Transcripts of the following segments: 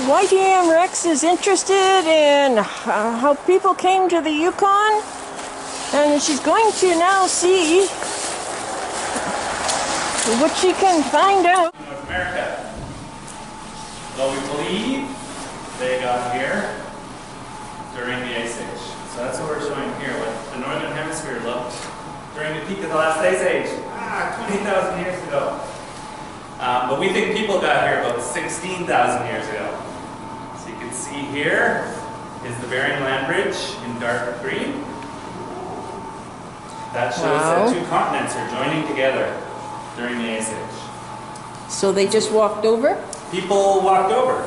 YTMRex is interested in how people came to the Yukon, and she's going to now see what she can find out. North America. Well, we believe they got here during the Ice Age. So that's what we're showing here, what the Northern Hemisphere looked during the peak of the last Ice Age, 20,000 years ago. But we think people got here about 16,000 years ago. So you can see here is the Bering Land Bridge in dark green. That shows that two continents are joining together during the Ice Age. So they just walked over? People walked over.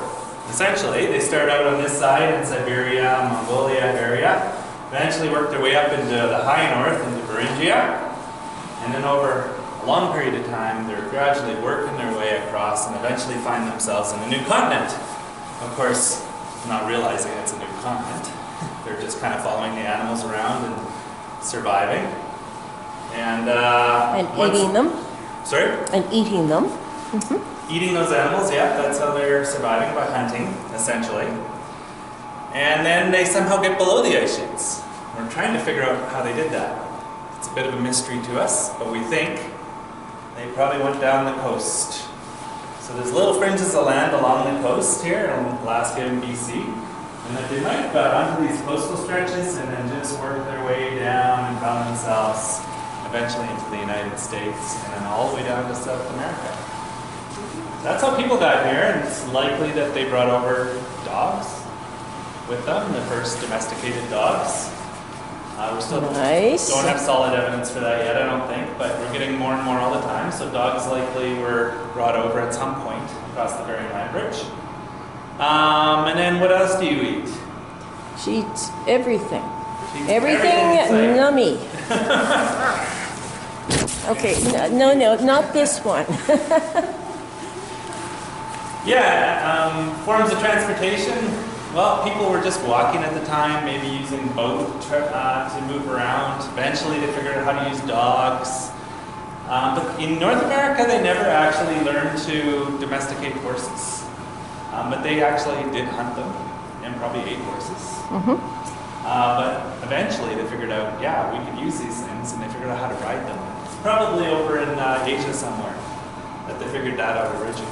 Essentially, they started out on this side in Siberia, Mongolia area, eventually worked their way up into the high north, into Beringia, and then over a long period of time, they're gradually working their way across and eventually find themselves in a new continent. Of course, not realizing it's a new continent. They're just kind of following the animals around and surviving. And eating them. Sorry? And eating them. Eating those animals, yeah, that's how they're surviving, by hunting, essentially. And then they somehow get below the ice sheets. We're trying to figure out how they did that. It's a bit of a mystery to us, but we think they probably went down the coast. So there's little fringes of land along the coast here in Alaska and BC, and that they might have got onto these coastal stretches and then just worked their way down and found themselves eventually into the United States and then all the way down to South America. That's how people got here, and it's likely that they brought over dogs with them, the first domesticated dogs. We still don't have solid evidence for that yet, I don't think, but we're getting more and more all the time. So dogs likely were brought over at some point across the Bering Land Bridge. And then what else do you eat? She eats everything. Everything nummy. Okay, no, not this one. Yeah, forms of transportation. Well, people were just walking at the time, maybe using boat to move around. Eventually they figured out how to use dogs. But in North America, they never actually learned to domesticate horses. But they actually did hunt them and probably ate horses. But eventually they figured out, yeah, we could use these things, and they figured out how to ride them. It's probably over in Asia somewhere that they figured that out originally.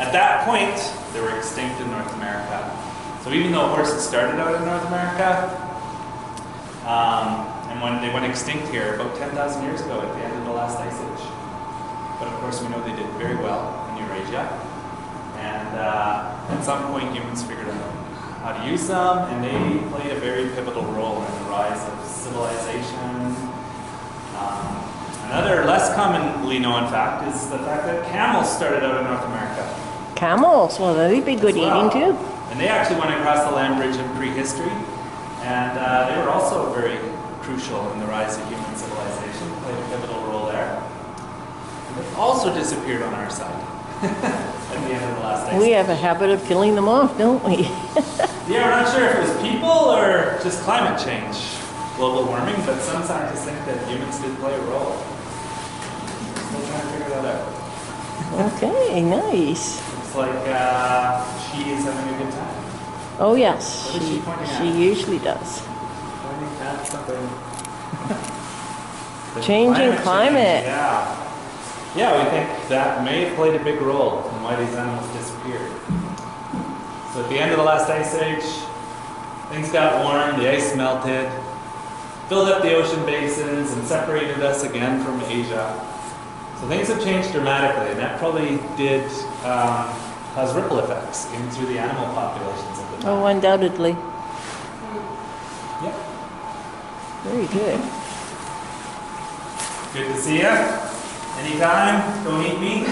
At that point, they were extinct in North America. So even though horses started out in North America, and when they went extinct here about 10,000 years ago at the end of the last Ice Age. But of course we know they did very well in Eurasia. And at some point humans figured out how to use them, and they played a very pivotal role in the rise of civilization. Another less commonly known fact is the fact that camels started out in North America. Camels? Well, they'd be good eating too. And they actually went across the land bridge in prehistory, and they were also very crucial in the rise of human civilization, played a pivotal role there. And they also disappeared on our side at the end of the last Ice Age. We have a habit of killing them off, don't we? Yeah, we're not sure if it was people or just climate change, global warming, but some scientists think that humans did play a role. Still trying to figure that out. Okay, nice. Looks like she is having a good time. Oh yes, What is she pointing at? she usually does. Pointing at something. Changing climate. Yeah, we think that may have played a big role in why these animals disappeared. So at the end of the last Ice Age, things got warm, the ice melted, filled up the ocean basins, and separated us again from Asia. So things have changed dramatically, and that probably did cause ripple effects in through the animal populations of the time. Oh, undoubtedly. Yep. Very good. Good to see you. Anytime. Don't eat me.